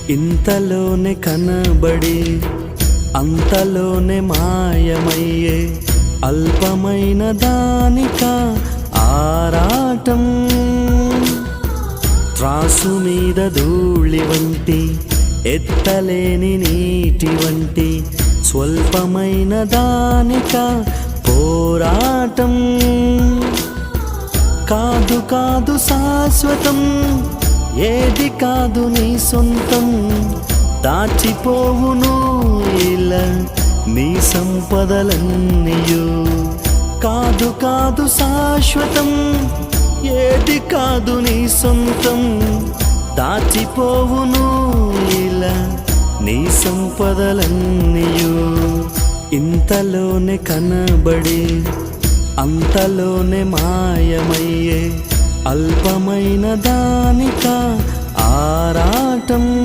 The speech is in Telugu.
ఇంతలోనే కనబడి అంతలోనే మాయమయ్యే అల్పమైన దానిక ఆరాటం. త్రాసు మీద ధూళి వంటి ఎత్తలేని నీటి వంటి స్వల్పమైన దానిక పోరాటం. కాదు కాదు శాశ్వతం, ఏది కాదు నీ సొంతం. దాచిపోవును ఇలా నీ సంపదలన్నీయు. కాదు కాదు శాశ్వతం, ఏది కాదు నీ సొంతం. దాచిపోవును ఇలా నీ సంపదలన్నీయు. ఇంతలోనే కనబడి అంతలోనే మాయమయ్యే అల్పమైన దానిక ఆరాటం.